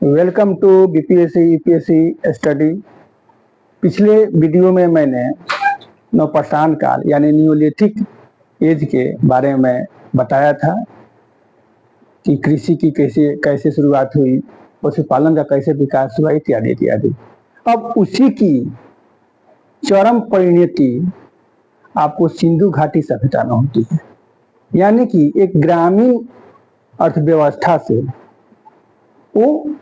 Welcome to BPSC UPSC study. पिछले video में मैंने नवपाषाण काल यानी न्यूलिथिक एज के बारे में बताया था कि कृषि की कैसे कैसे शुरुआत हुई, पशुपालन का कैसे विकास हुआ, इत्यादि इत्यादि। अब उसी की चरम परिणति आपको सिंधु घाटी सभ्यता में होती है, यानी कि एक ग्रामीण अर्थव्यवस्था से वो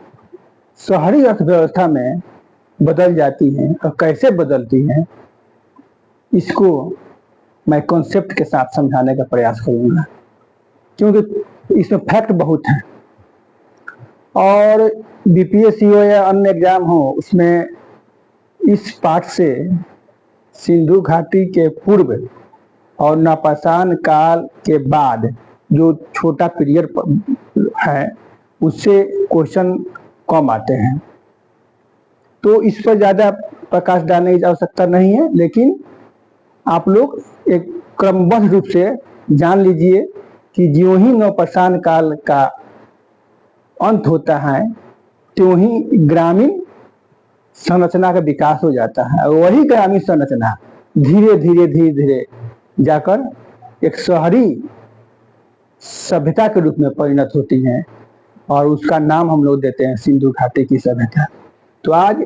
शहरी अर्थव्यवस्था में बदल जाती हैं। और कैसे बदलती हैं इसको मैं कॉन्सेप्ट के साथ समझाने का प्रयास करूंगा, क्योंकि इसमें फैक्ट बहुत है। और बीपीएससी हो या अन्य एग्जाम हो, उसमें इस पाठ से सिंधु घाटी के पूर्व और नवपाषाण काल के बाद जो छोटा पीरियड है उससे क्वेश्चन कम आते हैं, तो इस पर ज़्यादा प्रकाश डालने की आवश्यकता नहीं है। लेकिन आप लोग एक क्रमबद्ध रूप से जान लीजिए कि ज्यों ही नवपाषाण काल का अंत होता है त्यों ही ग्रामीण संरचना का विकास हो जाता है, और वही ग्रामीण संरचना धीरे धीरे जाकर एक शहरी सभ्यता के रूप में परिणत होती है, और उसका नाम हम लोग देते हैं सिंधु घाटी की सभ्यता। तो आज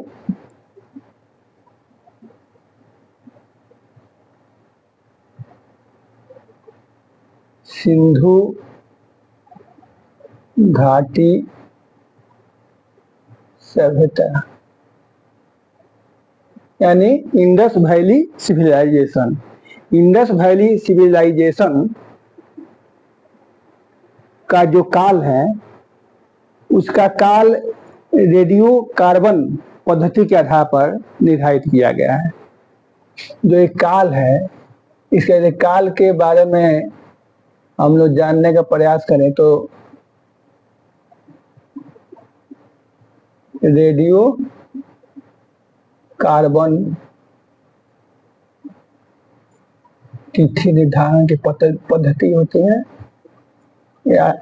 सिंधु घाटी सभ्यता यानी Indus valley civilisation. Indus valley civilisation का जो काल है उसका काल रेडियो कार्बन पद्धति के आधार पर निर्धारित किया गया है। जो एक काल है, इसके काल के बारे में हम लोग जानने का प्रयास करें तो रेडियो कार्बन तिथि निर्धारण की पद्धति होती है, या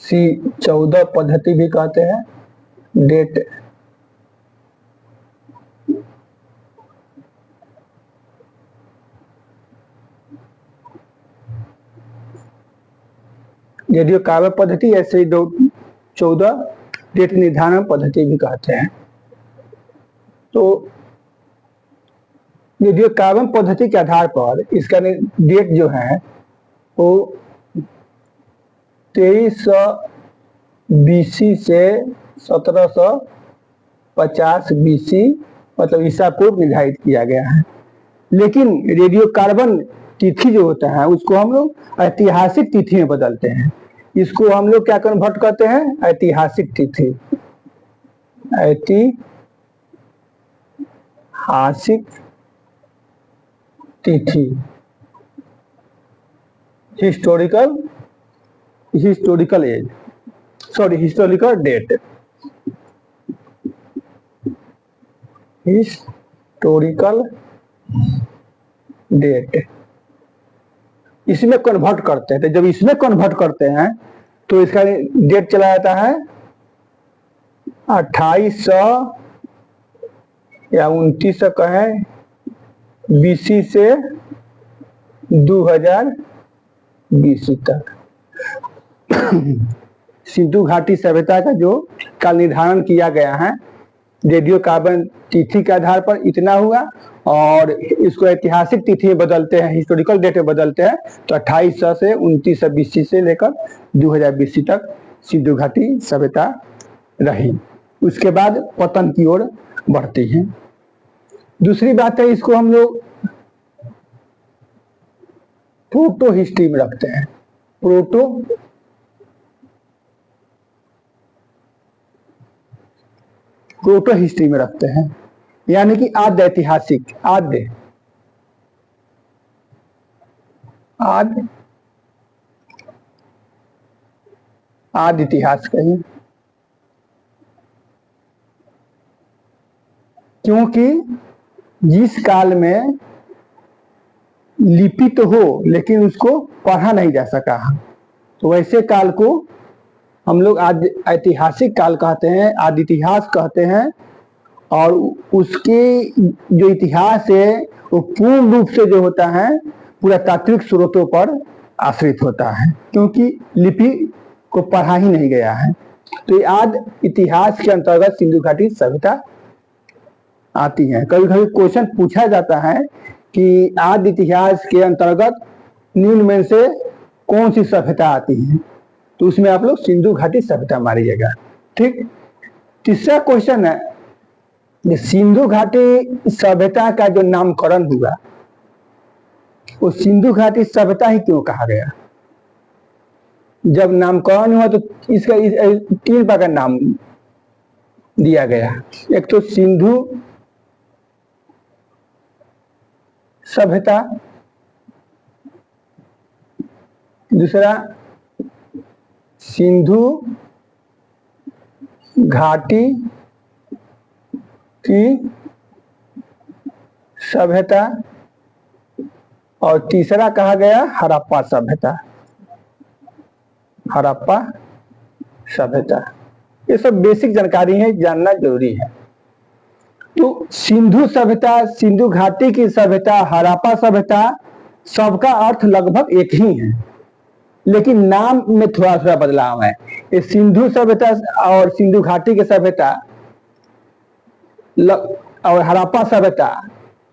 C14 पद्धति भी कहते हैं। डेट रेडियो कार्बन पद्धति या C14 डेट निर्धारण पद्धति भी कहते हैं। तो रेडियो कार्बन पद्धति के आधार पर इसका डेट जो है वो 2300 BC से 1750 BC मतलब ईसा पूर्व निर्धारित किया गया है। लेकिन रेडियो कार्बन तिथि जो होता है उसको हम लोग ऐतिहासिक तिथि में बदलते हैं। इसको हम लोग क्या कन्वर्ट करते हैं? ऐतिहासिक तिथि। ऐतिहासिक तिथि, historical age, sorry historical date, historical date इसमें कन्वर्ट करते हैं। तो जब इसमें कन्वर्ट करते हैं तो इसका डेट चला जाता है 2800 या 2900 कहें BC से 2000 BC तक। सिंधु घाटी सभ्यता का जो काल निर्धारण किया गया है रेडियो कार्बन तिथि के आधार पर इतना हुआ, और इसको ऐतिहासिक तिथि में बदलते हैं, हिस्टोरिकल डेट में बदलते हैं। तो 2800 से 2900 BC से लेकर 2000 BC तक सिंधु घाटी सभ्यता रही। उसके बाद पतन की ओर बढ़ती है। दूसरी बात है, इसको हम लोग प्रोटो हिस्ट्री में रखते हैं। प्रोटो हिस्ट्री में रखते हैं, यानी कि आद्य ऐतिहासिक, आद्य इतिहास कहीं, क्योंकि जिस काल में लिपि तो हो लेकिन उसको पढ़ा नहीं जा सका, तो वैसे काल को हम लोग आज ऐतिहासिक काल कहते हैं, आदि इतिहास कहते हैं, और उसके जो इतिहास है वो पूर्ण रूप से जो होता है पूरा तात्विक स्रोतों पर आश्रित होता है, क्योंकि लिपि को पढ़ा ही नहीं गया है। तो ये आदि इतिहास के अंतर्गत सिंधु घाटी सभ्यता आती है। कभी कभी क्वेश्चन पूछा जाता है कि आदि इतिहास के अंतर्गत निम्न में से कौन सी सभ्यता आती है, तो उसमें आप लोग सिंधु घाटी सभ्यता मारिएगा। ठीक। तीसरा क्वेश्चन है, सिंधु घाटी सभ्यता का जो नामकरण हुआ वो सिंधु घाटी सभ्यता ही क्यों कहा गया? जब नामकरण हुआ तो इसका 3 प्रकार नाम दिया गया। एक तो सिंधु सभ्यता, दूसरा सिंधु घाटी की सभ्यता, और तीसरा कहा गया हड़प्पा सभ्यता। हड़प्पा सभ्यता, ये सब बेसिक जानकारी है, जानना जरूरी है। तो सिंधु सभ्यता, सिंधु घाटी की सभ्यता, हड़प्पा सभ्यता, सबका अर्थ लगभग एक ही है, लेकिन नाम में थोड़ा थोड़ा बदलाव है। ये सिंधु सभ्यता और सिंधु घाटी की सभ्यता और हड़प्पा सभ्यता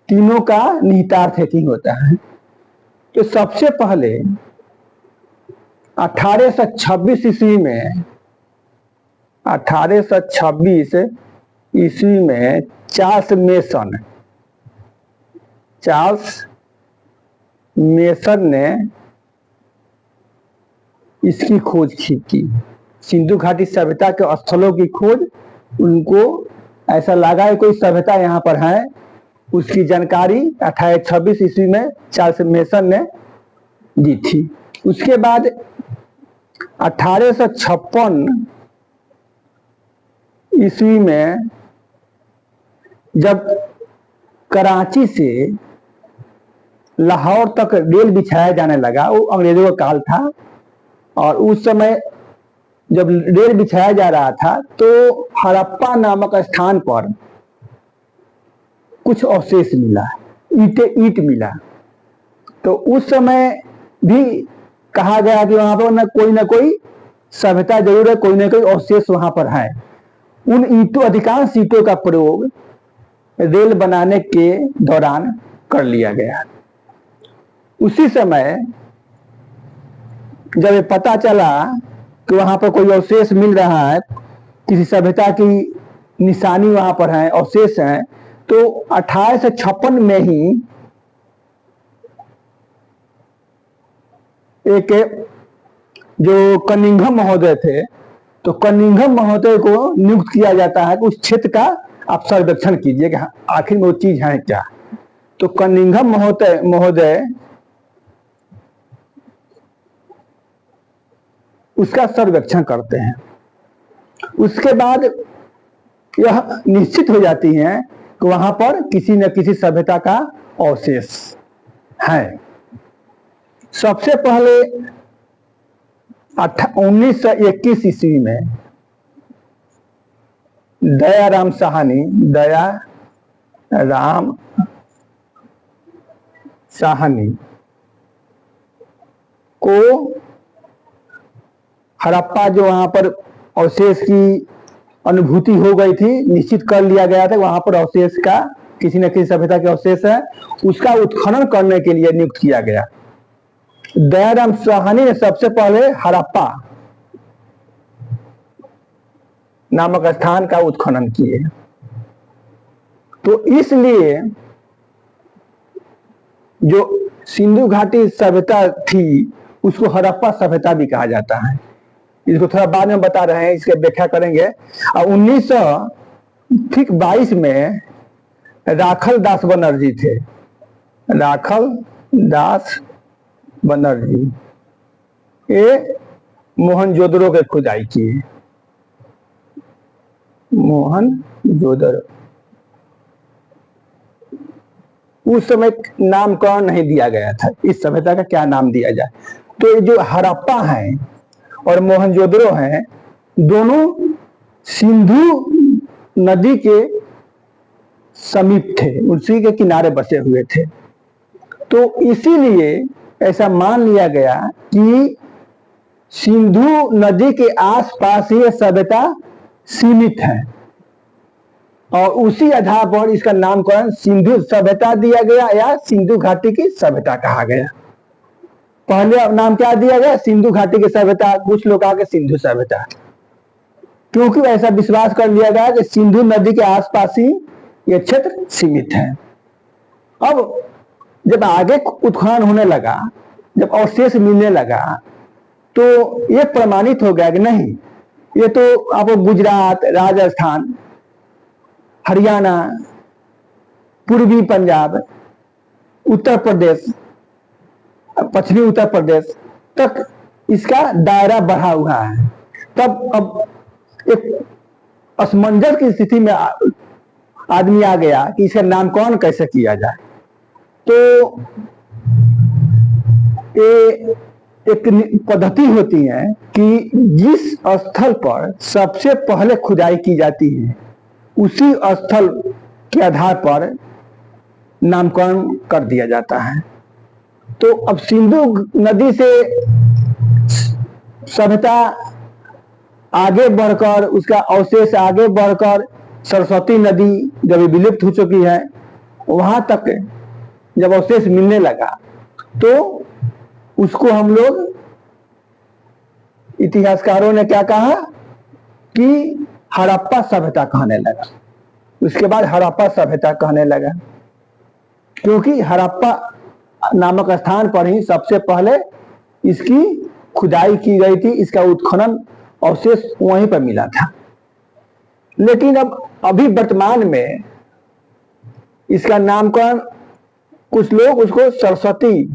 तीनों का निहितार्थ एक ही होता है। तो सबसे पहले 1826 ईस्वी में 1826 ईस्वी में चार्ल्स मेसन ने इसकी खोज की। सिंधु घाटी सभ्यता के स्थलों की खोज, उनको ऐसा लगा है कोई सभ्यता यहाँ पर है, उसकी जानकारी 1826 ईस्वी में चार्ल्स मेसन ने दी थी। उसके बाद 1856 ईस्वी में जब कराची से लाहौर तक रेल बिछाया जाने लगा, वो अंग्रेजों का काल था, और उस समय जब रेल बिछाया जा रहा था तो हड़प्पा नामक स्थान पर कुछ अवशेष मिला, ईट मिला। तो उस समय भी कहा गया कि वहां पर न कोई सभ्यता जरूर है, कोई न कोई अवशेष वहां पर है। उन ईंटों, अधिकांश ईंटों का प्रयोग रेल बनाने के दौरान कर लिया गया। उसी समय जब ये पता चला कि वहां पर कोई अवशेष मिल रहा है, किसी सभ्यता की निशानी वहां पर है, अवशेष है, तो 1856 में ही एक जो कनिंघम महोदय थे, तो कनिंघम महोदय को नियुक्त किया जाता है कि उस क्षेत्र का आप सर्वेक्षण कीजिए कि आखिर में वो चीज है क्या। तो कनिंघम महोदय उसका सर्वेक्षण करते हैं। उसके बाद यह निश्चित हो जाती है कि वहां पर किसी न किसी सभ्यता का अवशेष है। सबसे पहले 1921 ईस्वी में दयाराम साहनी को हड़प्पा, जो वहां पर अवशेष की अनुभूति हो गई थी, निश्चित कर लिया गया था वहां पर अवशेष का, किसी न किसी सभ्यता के अवशेष है, उसका उत्खनन करने के लिए नियुक्त किया गया। दयाराम साहनी ने सबसे पहले हड़प्पा नामक स्थान का उत्खनन किए। तो इसलिए जो सिंधु घाटी सभ्यता थी उसको हड़प्पा सभ्यता भी कहा जाता है। इसको थोड़ा बाद में बता रहे हैं, इसके व्याख्या करेंगे। और 1922 में राखल दास बनर्जी थे, राखल दास बनर्जी, ये मोहनजोदड़ो के खुदाई किए। मोहनजोदड़ो उस समय नामकरण नहीं दिया गया था, इस सभ्यता का क्या नाम दिया जाए। तो ये जो हड़प्पा है और मोहनजोदड़ो हैं, दोनों सिंधु नदी के समीप थे, उसी के किनारे बसे हुए थे। तो इसीलिए ऐसा मान लिया गया कि सिंधु नदी के आसपास ये सभ्यता सीमित है और उसी आधार पर इसका नामकरण सिंधु सभ्यता दिया गया या सिंधु घाटी की सभ्यता कहा गया। पहले नाम क्या दिया गया? सिंधु घाटी की सभ्यता, कुछ लोग कहा कि सिंधु सभ्यता, क्योंकि ऐसा विश्वास कर लिया गया कि सिंधु नदी के आसपास ही यह क्षेत्र सीमित है। अब जब आगे उत्खनन होने लगा, जब अवशेष मिलने लगा, तो यह प्रमाणित हो गया कि नहीं, ये तो आपको गुजरात, राजस्थान, हरियाणा, पूर्वी पंजाब, उत्तर प्रदेश, पश्चिमी उत्तर प्रदेश तक इसका दायरा बढ़ा हुआ है। तब अब एक असमंजस की स्थिति में आदमी आ गया कि इसका नामकरण कैसे किया जाए। तो ये एक पद्धति होती है कि जिस स्थल पर सबसे पहले खुदाई की जाती है उसी स्थल के आधार पर नामकरण कर दिया जाता है। तो अब सिंधु नदी से सभ्यता आगे बढ़कर, उसका अवशेष आगे बढ़कर सरस्वती नदी जब विलुप्त हो चुकी है, वहां तक जब अवशेष मिलने लगा तो उसको हम लोग इतिहासकारों ने क्या कहा कि हड़प्पा सभ्यता कहने लगा। उसके बाद हड़प्पा सभ्यता कहने लगा, क्योंकि हड़प्पा नामक स्थान पर ही सबसे पहले इसकी खुदाई की गई थी, इसका उत्खनन अवशेष वहीं पर मिला था। लेकिन अब अभी वर्तमान में इसका नामकरण कुछ लोग उसको सरस्वती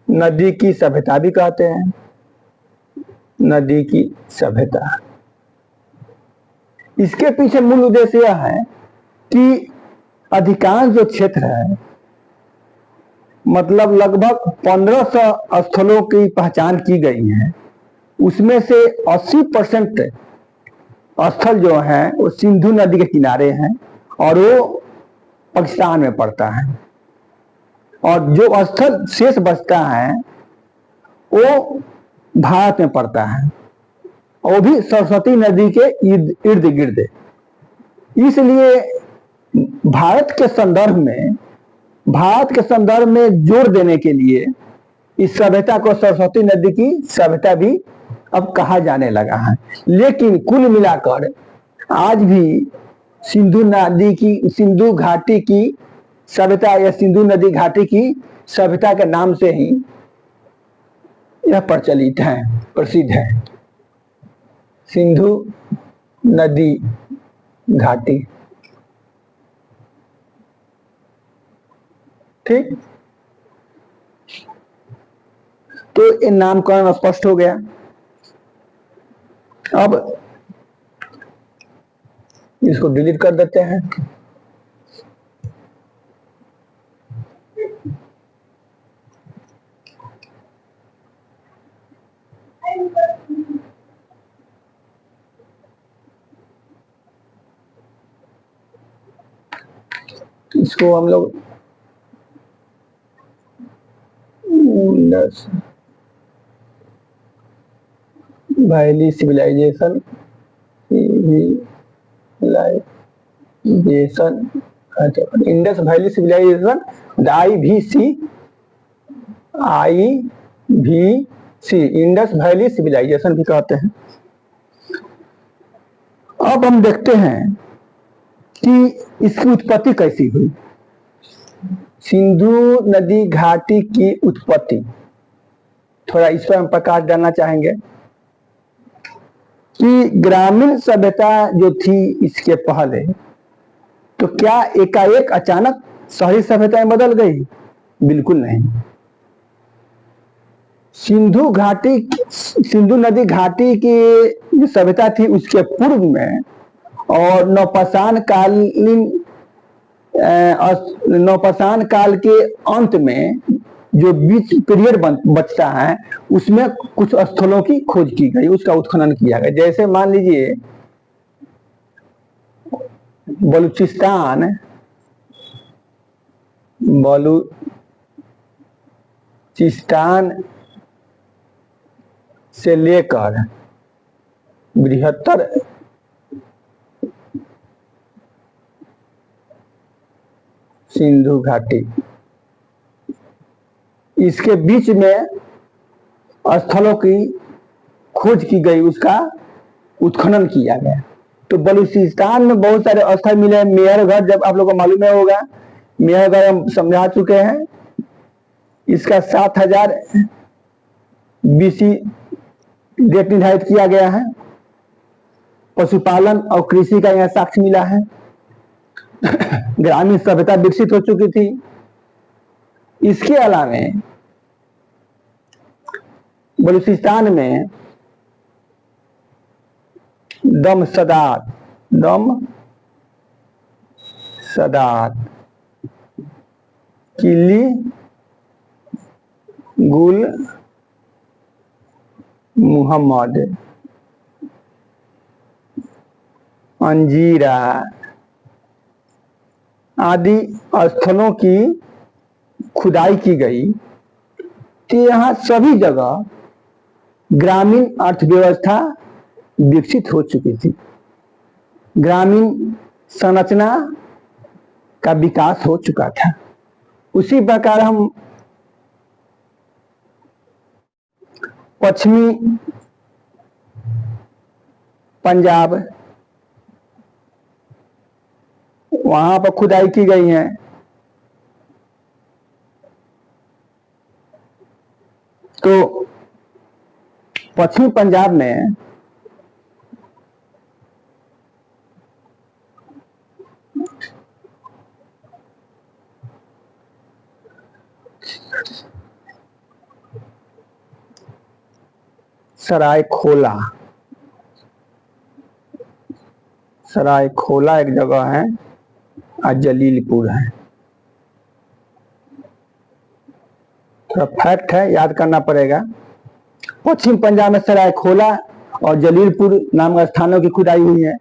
नदी की सभ्यता भी कहते हैं। नदी की सभ्यता, इसके पीछे मूल उद्देश्य यह है कि अधिकांश जो क्षेत्र है, मतलब लगभग 1500 स्थलों की पहचान की गई है, उसमें से 80% स्थल जो हैं वो सिंधु नदी के किनारे हैं और वो पाकिस्तान में पड़ता है। और जो स्थल शेष बचता है वो भारत में पड़ता है, वो भी सरस्वती नदी के इर्द गिर्द। इसलिए भारत के संदर्भ में जोर देने के लिए इस सभ्यता को सरस्वती नदी की सभ्यता भी अब कहा जाने लगा है। लेकिन कुल मिलाकर आज भी सिंधु घाटी की सभ्यता या सिंधु नदी घाटी की सभ्यता के नाम से ही यह प्रचलित है, प्रसिद्ध है, सिंधु नदी घाटी। ठीक, तो ये नामकरण स्पष्ट हो गया। अब इसको डिलीट कर देते हैं। इसको हम लोग valley civilisation Indus valley civilisation IVC Indus valley civilisation भी कहते हैं। अब हम देखते हैं कि इसकी उत्पत्ति कैसी हुई। सिंधु नदी घाटी की उत्पत्ति, थोड़ा इस पर हम प्रकाश डालना चाहेंगे कि ग्रामीण सभ्यता जो थी इसके पहले, तो क्या एकाएक अचानक शहरी सभ्यता में बदल गई? बिल्कुल नहीं। सिंधु नदी घाटी की जो सभ्यता थी उसके पूर्व में और नवपाषाण काल के अंत में जो बीच पीरियड बचता है उसमें कुछ स्थलों की खोज की गई, उसका उत्खनन किया गया। जैसे मान लीजिए बलूचिस्तान से लेकर बृहत्तर सिंधु घाटी, इसके बीच में स्थलों की खोज की गई, उसका उत्खनन किया गया। तो बलूचिस्तान में बहुत सारे स्थल मिले हैं। मेहरगढ़, जब आप लोगों को मालूम होगा, मेहरगढ़ हम समझा चुके हैं। इसका 7000 BC डेट निर्धारित किया गया है। पशुपालन और कृषि का यहाँ साक्ष्य मिला है। ग्रामीण सभ्यता विकसित हो चुकी थी। इसके अलावा बलूचिस्तान में दमसदात किली, गुल मुहम्मद, अंजीरा आदि स्थलों की खुदाई की गई। तो यहाँ सभी जगह ग्रामीण अर्थव्यवस्था विकसित हो चुकी थी। ग्रामीण संरचना का विकास हो चुका था। उसी प्रकार हम पश्चिमी पंजाब, वहां पर खुदाई की गई है। तो पश्चिमी पंजाब में सरायखोला एक जगह है और जलीलपुर है। थोड़ा फैक्ट है, याद करना पड़ेगा। पश्चिम पंजाब में सरायखोला और जलीलपुर नाम के स्थानों की खुदाई हुई है।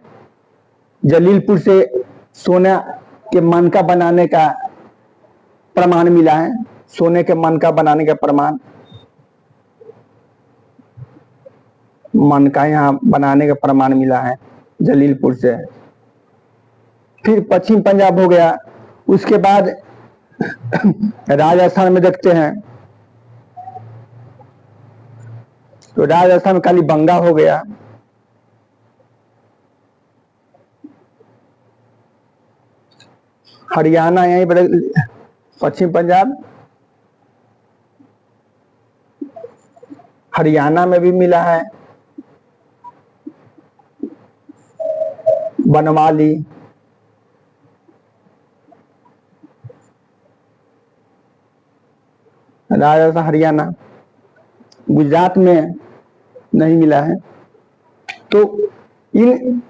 जलीलपुर से सोना के मनका बनाने का प्रमाण मिला है। सोने के मनका बनाने का प्रमाण, मनका यहाँ बनाने का प्रमाण मिला है जलीलपुर से। फिर पश्चिम पंजाब हो गया। उसके बाद राजस्थान में देखते हैं, तो राजस्थान में कालीबंगा हो गया। हरियाणा यहीं पर, पश्चिम पंजाब हरियाणा में भी मिला है। बनवाली, राजस्थान, हरियाणा, गुजरात में नहीं मिला है। तो इन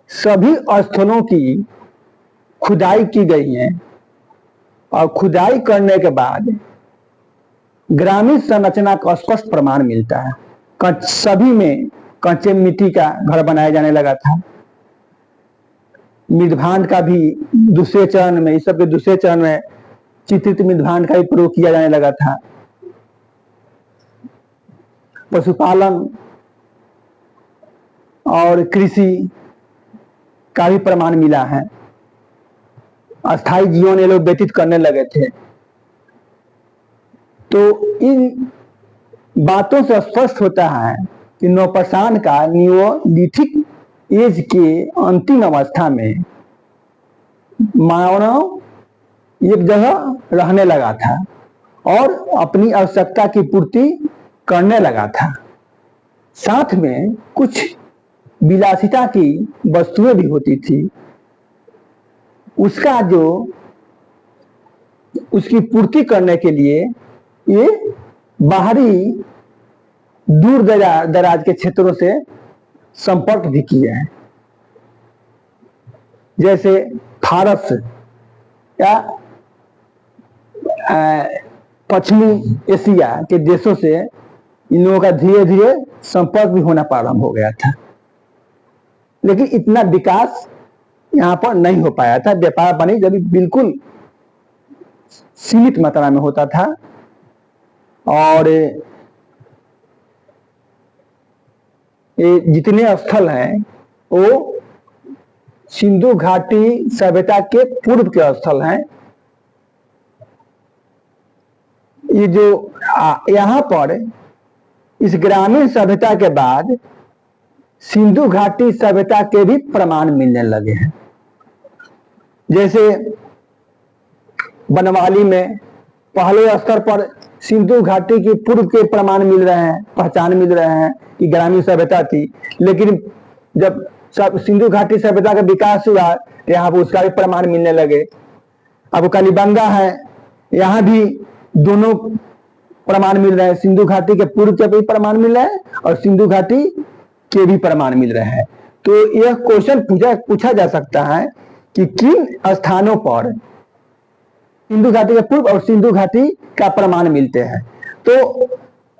सभी स्थलों की खुदाई की गई है और खुदाई करने के बाद ग्रामीण संरचना का स्पष्ट प्रमाण मिलता है। सभी में कच्चे मिट्टी का घर बनाया जाने लगा था। मृदभांड का भी दूसरे चरण में, इस सब के दूसरे चरण में चित्रित मृदभांड का भी प्रयोग किया जाने लगा था। पशुपालन और कृषि का भी प्रमाण मिला है। अस्थायी जीवन ये लोग व्यतीत करने लगे थे। तो इन बातों से स्पष्ट होता है कि नवपाषाण का नियोलिथिक एज के अंतिम अवस्था में मानव एक जगह रहने लगा था और अपनी आवश्यकता की पूर्ति करने लगा था। साथ में कुछ विलासिता की वस्तुएं भी होती थी। उसका जो उसकी पूर्ति करने के लिए ये बाहरी दूर दराज के क्षेत्रों से संपर्क भी किए हैं। जैसे फारस या पश्चिमी एशिया के देशों से इन लोगों का धीरे धीरे संपर्क भी होना प्रारंभ हो गया था, लेकिन इतना विकास यहाँ पर नहीं हो पाया था। व्यापार वाणिज्य अभी बिल्कुल सीमित मात्रा में होता था और ये जितने स्थल हैं वो सिंधु घाटी सभ्यता के पूर्व के स्थल हैं। ये जो यहाँ पर इस ग्रामीण सभ्यता के बाद सिंधु घाटी सभ्यता के भी प्रमाण मिलने लगे हैं। जैसे बनवाली में पहले स्तर पर सिंधु घाटी के पूर्व के प्रमाण मिल रहे हैं, पहचान मिल रहे हैं कि ग्रामीण सभ्यता थी, लेकिन जब सिंधु घाटी सभ्यता का विकास हुआ तो यहाँ पर उसका भी प्रमाण मिलने लगे। अब कालीबंगा है, यहाँ भी दोनों प्रमाण मिल रहे हैं, सिंधु घाटी के पूर्व के भी प्रमाण मिल रहे हैं और सिंधु घाटी के भी प्रमाण मिल रहे हैं। तो यह क्वेश्चन पूछा जा सकता है कि किन स्थानों पर सिंधु घाटी के पूर्व और सिंधु घाटी का प्रमाण मिलते हैं। तो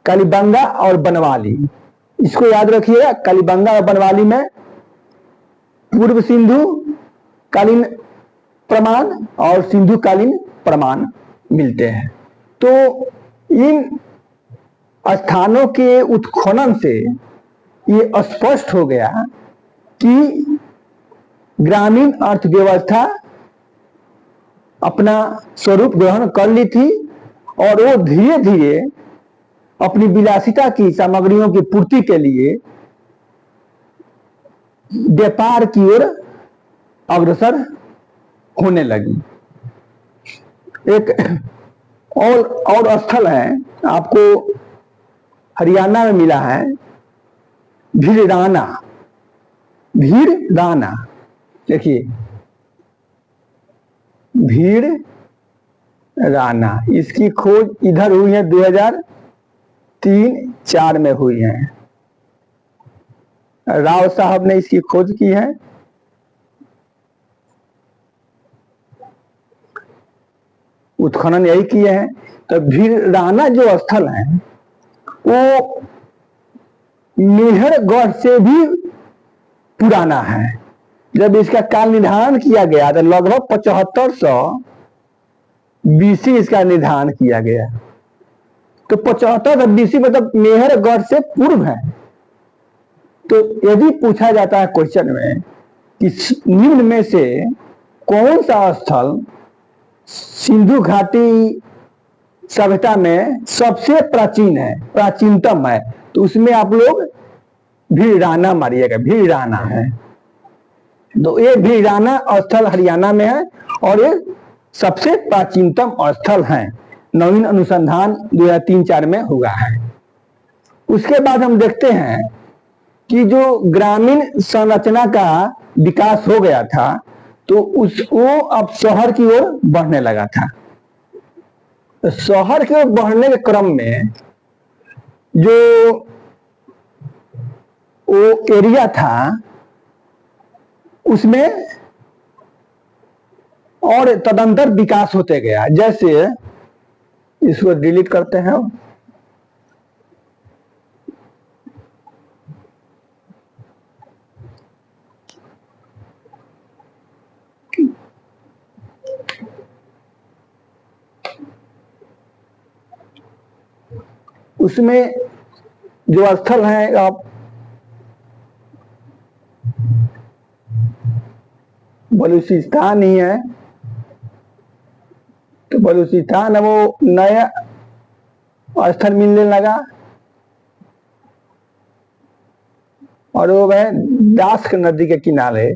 कालीबंगा और बनवाली, इसको याद रखिएगा। कालीबंगा और बनवाली में पूर्व सिंधु कालीन प्रमाण और सिंधु कालीन प्रमाण मिलते हैं। तो इन स्थानों के उत्खनन से ये स्पष्ट हो गया कि ग्रामीण अर्थव्यवस्था अपना स्वरूप ग्रहण कर ली थी और वो धीरे धीरे अपनी विलासिता की सामग्रियों की पूर्ति के लिए व्यापार की ओर अग्रसर होने लगी। एक और स्थल है आपको हरियाणा में मिला है, भीड़राना। भीड़राना देखिए, भीड़राना, इसकी खोज इधर हुई है 2003-04 में हुई है। राव साहब ने इसकी खोज की है। उत्खनन यही किए हैं। तो भीड़राना जो स्थल है वो मेहरगढ़ से भी पुराना है। जब इसका काल निर्धारण किया गया तो लगभग 7500 BC इसका निर्धारण किया गया। तो 7500 BC मतलब मेहरगढ़ से पूर्व है। तो यदि पूछा जाता है क्वेश्चन में कि निम्न में से कौन सा स्थल सिंधु घाटी सभ्यता में सबसे प्राचीन है, प्राचीनतम है, तो उसमें आप लोग भीड़राना मारिएगा। भीड़राना है, तो ये भीड़राना स्थल हरियाणा में है और ये सबसे प्राचीनतम स्थल है। नवीन अनुसंधान 2003-04 में हुआ है। उसके बाद हम देखते हैं कि जो ग्रामीण संरचना का विकास हो गया था तो वो अब शहर की ओर बढ़ने लगा था। तो शहर की ओर बढ़ने के क्रम में जो वो एरिया था उसमें और तदंतर विकास होते गया। जैसे इसको डिलीट करते हैं, उसमें जो स्थल है आप बलूचिस्तान ही है। तो बलूचिस्तान वो नया स्थल मिलने लगा और वो है दास्क नदी के किनारे।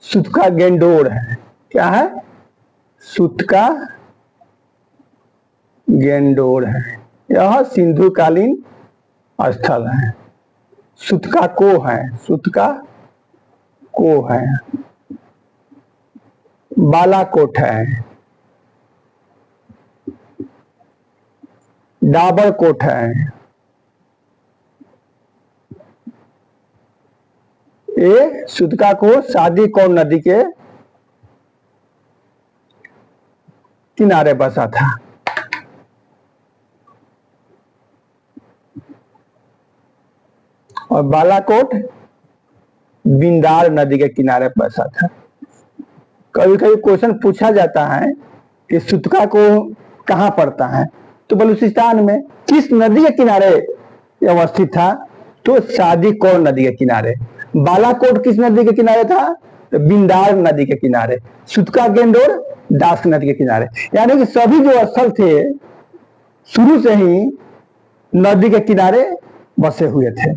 सुतका गेंडोर है। क्या है? सुतका गेंडोर है। यह सिंधु कालीन स्थल है। सुतका को है, सुतका को है। बालाकोट है, डाबरकोट है, ये सुतका को शादी कौन नदी के किनारे बसा था। और बालाकोट बिंदाल नदी के किनारे बसा था। कभी कभी क्वेश्चन पूछा जाता है कि सुतका को कहाँ पड़ता है, तो बलूचिस्तान में किस नदी के किनारे अवस्थित था, तो शादी कौन नदी के किनारे। बालाकोट किस नदी के किनारे था, तो बिंदाल नदी के किनारे। सुतका गेंदोर दास नदी के किनारे। यानी कि सभी जो स्थल थे शुरू से ही नदी के किनारे बसे हुए थे।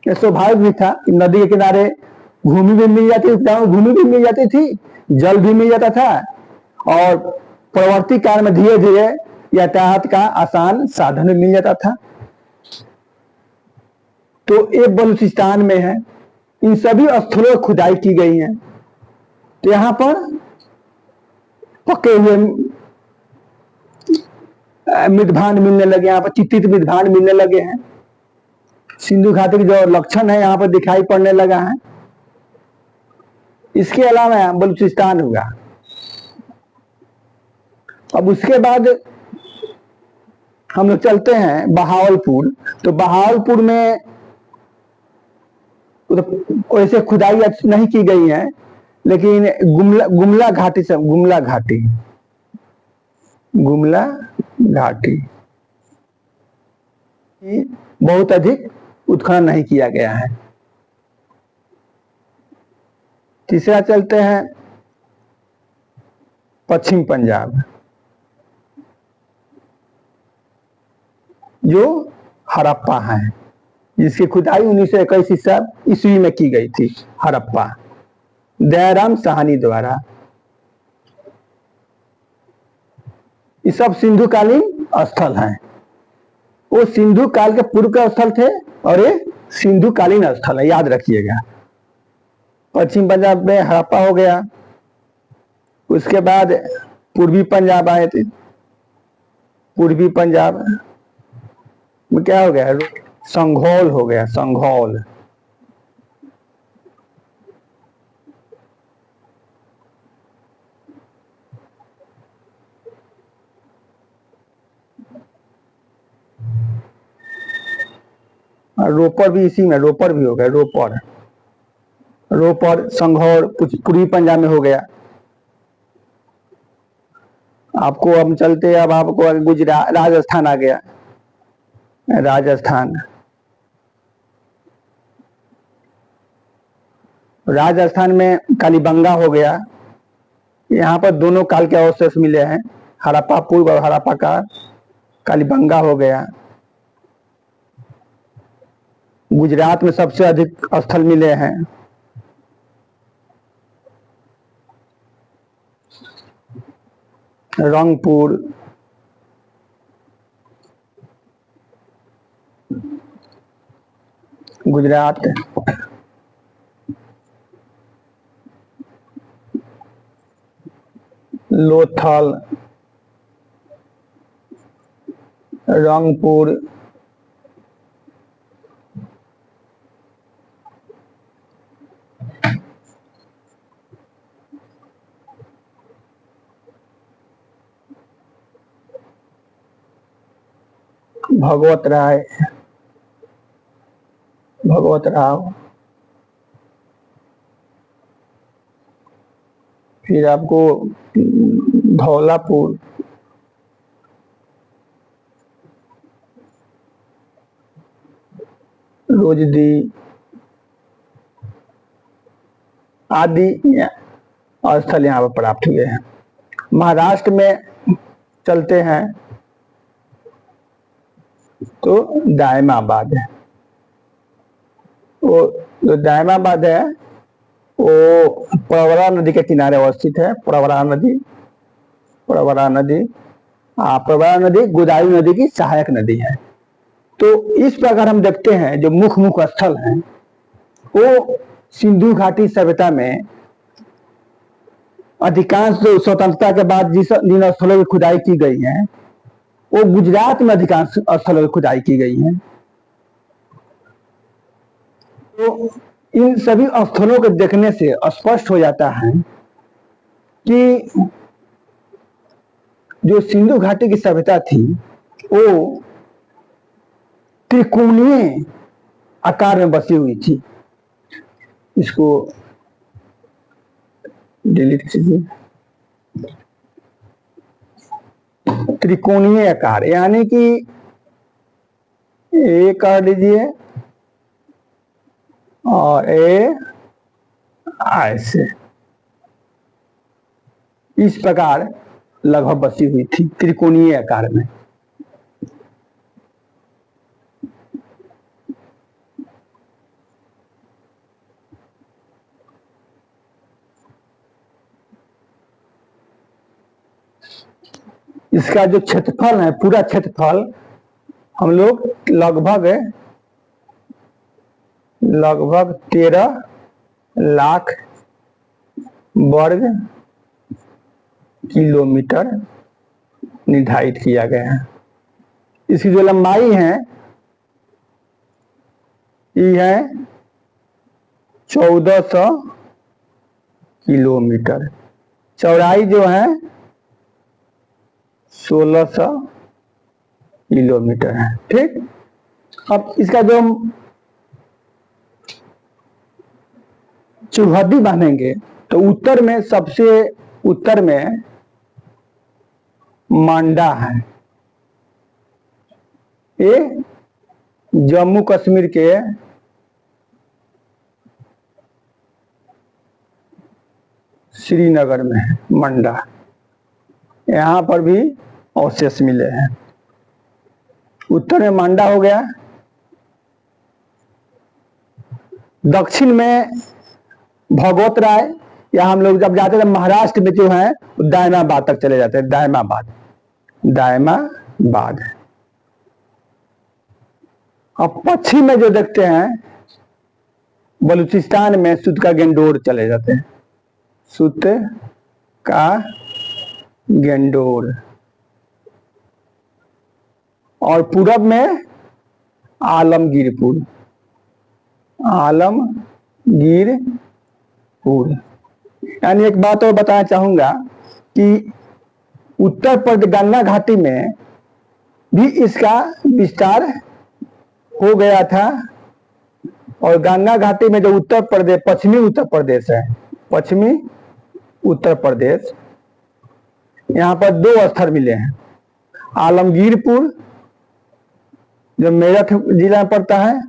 यह स्वाभाविक भी था कि नदी के किनारे भूमि भी मिल जाती, भूमि भी मिल जाती थी, जल भी मिल जाता था, और प्रवर्ती काल में धीरे धीरे यातायात का आसान साधन भी मिल जाता था। तो ये बलूचिस्तान में है। इन सभी स्थलों में खुदाई की गई है। तो यहाँ पर पके हुए मृदभांड मिलने लगे, यहाँ पर चित्रित मृदभांड मिलने लगे हैं। सिंधु घाटी के जो लक्षण है यहाँ पर दिखाई पड़ने लगा है। इसके अलावा बलूचिस्तान हुआ। अब उसके बाद हम लोग चलते हैं बहावलपुर। तो बहावलपुर में वैसे खुदाई नहीं की गई है, लेकिन गुमला घाटी से गुमला घाटी बहुत अधिक उत्खनन नहीं किया गया है। तीसरा चलते हैं पश्चिम पंजाब, जो हड़प्पा है, जिसकी खुदाई 1921 ईस्वी में की गई थी। हड़प्पा दयाराम साहनी द्वारा। ये सब सिंधुकालीन स्थल हैं। वो सिंधु काल के पूर्व के स्थल थे और ये सिंधुकालीन स्थल है, याद रखिएगा। पश्चिम पंजाब में हड़प्पा हो गया। उसके बाद पूर्वी पंजाब आए थे। पूर्वी पंजाब में क्या हो गया, संघौल हो गया, संघौल। रोपर भी इसी में, रोपर भी हो गया, रोपर संघौल पूर्वी पंजाब में हो गया। आपको हम चलते, अब आपको गुजरात राजस्थान आ गया। राजस्थान में कालीबंगा हो गया। यहाँ पर दोनों काल के अवशेष मिले हैं, हड़प्पा पूर्व और हड़प्पा का कालीबंगा हो गया। गुजरात में सबसे अधिक स्थल मिले हैं। रंगपुर, गुजरात। लोथल, रंगपुर, भगवत राव, फिर आपको धौलापुर, रोजदी आदि स्थल यहाँ पर प्राप्त हुए हैं। महाराष्ट्र में चलते हैं तो दायमाबाद है। वो जो दायमाबाद है वो प्रवरा नदी के किनारे अवस्थित है। प्रवरा नदी गोदावरी नदी की सहायक नदी है। तो इस प्रकार हम देखते हैं जो मुख्य स्थल हैं वो सिंधु घाटी सभ्यता में अधिकांश स्वतंत्रता के बाद जिन स्थलों की खुदाई की गई है वो गुजरात में अधिकांश स्थलों की खुदाई की गई है। तो इन सभी स्थलों को देखने से स्पष्ट हो जाता है कि जो सिंधु घाटी की सभ्यता थी वो त्रिकोणीय आकार में बसी हुई थी। इसको डिलीट कीजिए। त्रिकोणीय आकार यानी कि ए कर लीजिए और ए ऐसे इस प्रकार लगभग बसी हुई थी त्रिकोणीय आकार में। इसका जो क्षेत्रफल है, पूरा क्षेत्रफल हम लोग लगभग 13 लाख वर्ग किलोमीटर निर्धारित किया गया है। इसकी जो लंबाई है ये है 1400 किलोमीटर, चौड़ाई जो है 1600 किलोमीटर है। ठीक, अब इसका जो हम चौहद्दी बांधेंगे तो उत्तर में, सबसे उत्तर में मांडा है। ये जम्मू कश्मीर के श्रीनगर में है मंडा। यहाँ पर भी अवशेष मिले हैं। उत्तर में मांडा हो गया, दक्षिण में भगवत राय, या हम लोग जब जाते थे महाराष्ट्र में जो है दायमाबाद तक चले जाते हैं। दायमाबाद। अब पश्चिम में जो देखते हैं बलूचिस्तान में सुत का गेंडोर चले जाते हैं, सुत का गेंडोर। और पूरब में आलमगीरपुर, यानी एक बात और बताना चाहूंगा कि उत्तर प्रदेश गंगा घाटी में भी इसका विस्तार हो गया था। और गंगा घाटी में जो उत्तर प्रदेश, पश्चिमी उत्तर प्रदेश है, पश्चिमी उत्तर प्रदेश, यहाँ पर 2 स्थल मिले हैं। आलमगीरपुर जो मेरठ जिला में पड़ता है,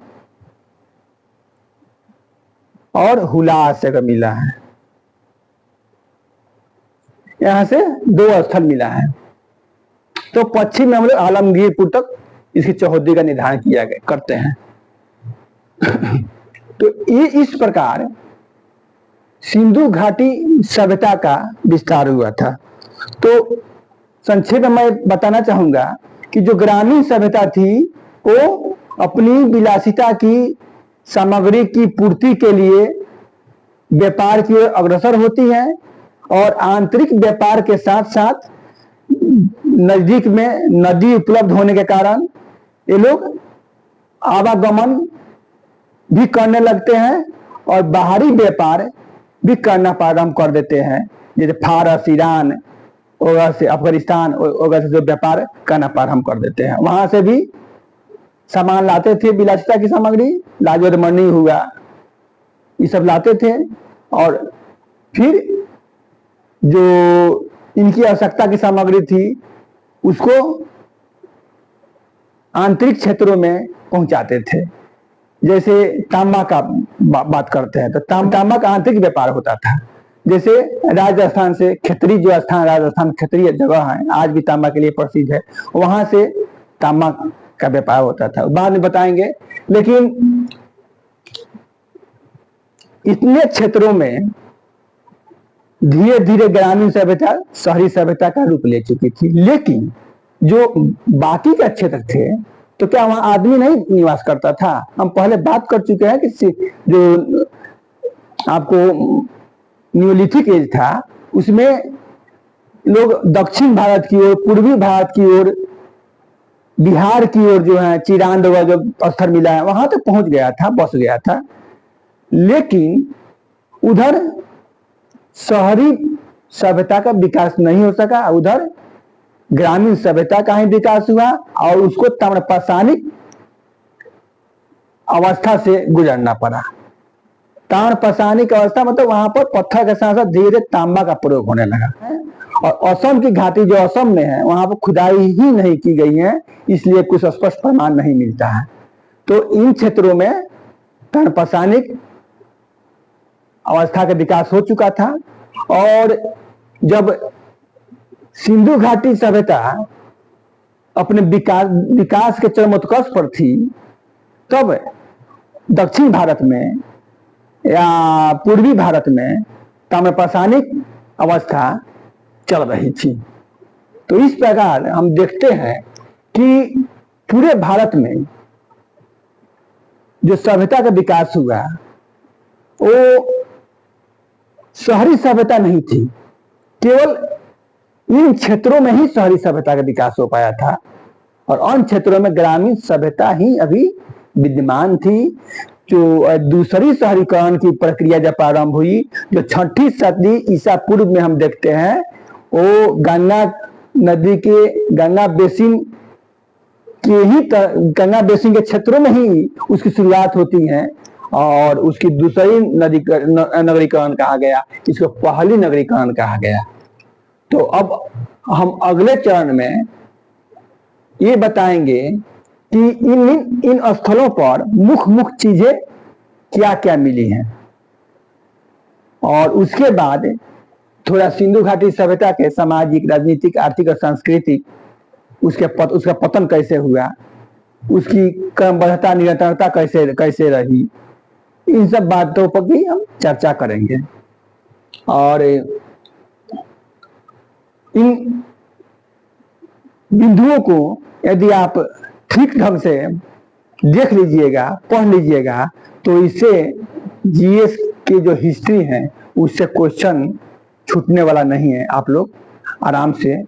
और हुलास जगह मिला है। यहां से 2 स्थल मिला है। तो पश्चिम में हम लोग आलमगीरपुर तक इसकी चौहद्दी का निर्धारण किया गया करते हैं। तो ये इस प्रकार सिंधु घाटी सभ्यता का विस्तार हुआ था। तो संक्षेप में मैं बताना चाहूंगा कि जो ग्रामीण सभ्यता थी वो अपनी विलासिता की सामग्री की पूर्ति के लिए व्यापार की ओर अग्रसर होती है, और आंतरिक व्यापार के साथ साथ नजदीक में नदी उपलब्ध होने के कारण ये लोग आवागमन भी करने लगते हैं और बाहरी व्यापार भी करना प्रारंभ कर देते हैं। जैसे फारस, ईरान वगैरह से, अफगानिस्तान वगैरह से जो व्यापार करना प्रारंभ कर देते हैं, वहां से भी सामान लाते थे। विलासिता की सामग्री, लाजवत मणि हुआ, ये सब लाते थे। और फिर जो इनकी आवश्यकता की सामग्री थी उसको आंतरिक क्षेत्रों में पहुंचाते थे। जैसे तांबा का बात करते हैं तो तांबा का आंतरिक व्यापार होता था। जैसे राजस्थान से खत्री, जो स्थान राजस्थान क्षेत्रीय जगह है, आज भी तांबा के लिए प्रसिद्ध है, वहां से तांबा का व्यापार होता था, बाद में बताएंगे। लेकिन इतने क्षेत्रों में धीरे धीरे ग्रामीण सभ्यता शहरी सभ्यता का रूप ले चुकी थी। लेकिन जो बाकी का क्षेत्र थे तो क्या वहां आदमी नहीं निवास करता था? हम पहले बात कर चुके हैं कि जो आपको न्यूलिथिक एज था उसमें लोग दक्षिण भारत की ओर, पूर्वी भारत की ओर, बिहार की ओर जो है चिरांद वगैरह जो पत्थर मिला है वहां तक पहुंच गया था, बस गया था। लेकिन उधर शहरी सभ्यता का विकास नहीं हो सका, उधर ग्रामीण सभ्यता का ही विकास हुआ और उसको ताम्रपाषाणिक अवस्था से गुजरना पड़ा। ताम्रपाषाणिक अवस्था मतलब वहां पर पत्थर के साथ साथ धीरे धीरे तांबा का प्रयोग होने लगा। और असम की घाटी जो असम में है वहां पर खुदाई ही नहीं की गई है, इसलिए कुछ स्पष्ट प्रमाण नहीं मिलता है। तो इन क्षेत्रों में ताम्रपाषाणिक अवस्था का विकास हो चुका था। और जब सिंधु घाटी सभ्यता अपने विकास के चरमोत्कर्ष पर थी, तब दक्षिण भारत में या पूर्वी भारत में ताम्रपाषाणिक अवस्था चल रही थी। तो इस प्रकार हम देखते हैं कि पूरे भारत में जो सभ्यता का विकास हुआ वो शहरी सभ्यता नहीं थी, केवल इन क्षेत्रों में ही शहरी सभ्यता का विकास हो पाया था और अन्य क्षेत्रों में ग्रामीण सभ्यता ही अभी विद्यमान थी। जो दूसरी शहरीकरण की प्रक्रिया जब प्रारंभ हुई, जो 6ठी सदी ईसा पूर्व में हम देखते हैं, वो गंगा नदी के गंगा बेसिन के क्षेत्रों में ही उसकी शुरुआत होती है और उसकी दूसरी नगरीकरण कहा गया, इसको पहली नगरीकरण कहा गया। तो अब हम अगले चरण में ये बताएंगे कि इन स्थलों पर मुख्य चीजें क्या क्या मिली हैं और उसके बाद थोड़ा सिंधु घाटी सभ्यता के सामाजिक, राजनीतिक, आर्थिक और सांस्कृतिक उसका पतन कैसे हुआ, उसकी क्रमबद्धता निरंतरता कैसे रही, इन सब बातों पर भी हम चर्चा करेंगे। और इन बिंदुओं को यदि आप ठीक ढंग से देख लीजिएगा, पढ़ लीजिएगा, तो इससे जीएस की जो हिस्ट्री है उससे क्वेश्चन छूटने वाला नहीं है। आप लोग आराम से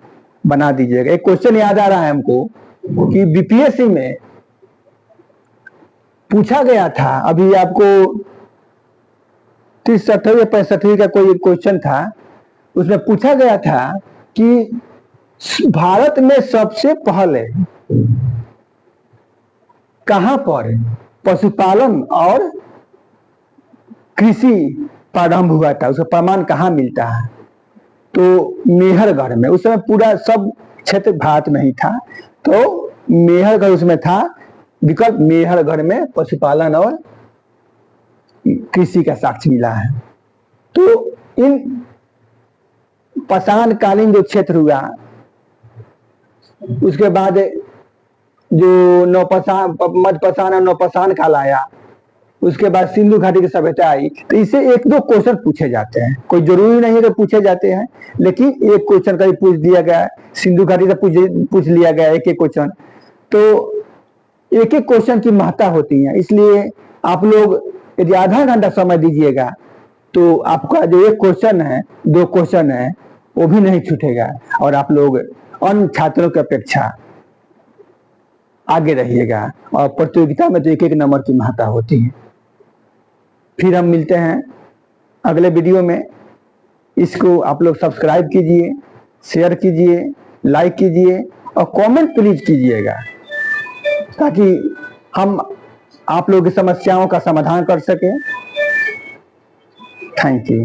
बना दीजिएगा। एक क्वेश्चन याद आ रहा है हमको कि बीपीएससी में पूछा गया था, अभी आपको 30-60 या 65 का कोई क्वेश्चन था, उसमें पूछा गया था कि भारत में सबसे पहले कहां पर पशुपालन और कृषि प्रारंभ हुआ था, उसका प्रमाण कहां मिलता है? तो मेहरगढ़ में। उस समय पूरा सब क्षेत्र भारत में ही था, तो मेहरगढ़ उसमें था विकल्प। मेहरगढ़ में पशुपालन और कृषि का साक्ष्य मिला है। तो इन पाषाण कालीन जो क्षेत्र हुआ, उसके बाद जो मध्य पाषाण और नवपाषाण काल आया, उसके बाद सिंधु घाटी की सभ्यता आई। तो इससे 1-2 क्वेश्चन पूछे जाते हैं, कोई जरूरी नहीं है कि पूछे जाते हैं, लेकिन एक क्वेश्चन कभी पूछ दिया गया, सिंधु घाटी से पूछ लिया गया एक क्वेश्चन। तो एक क्वेश्चन की महत्ता होती है, इसलिए आप लोग यदि आधा घंटा समय दीजिएगा तो आपका जो एक क्वेश्चन है, 2 क्वेश्चन है, वो भी नहीं छूटेगा और आप लोग अन्य छात्रों की अपेक्षा आगे रहिएगा। और प्रतियोगिता में तो 1-1 नंबर की महत्ता होती है। फिर हम मिलते हैं अगले वीडियो में। इसको आप लोग सब्सक्राइब कीजिए, शेयर कीजिए, लाइक कीजिए और कमेंट प्लीज कीजिएगा, ताकि हम आप लोगों की समस्याओं का समाधान कर सकें। Thank you.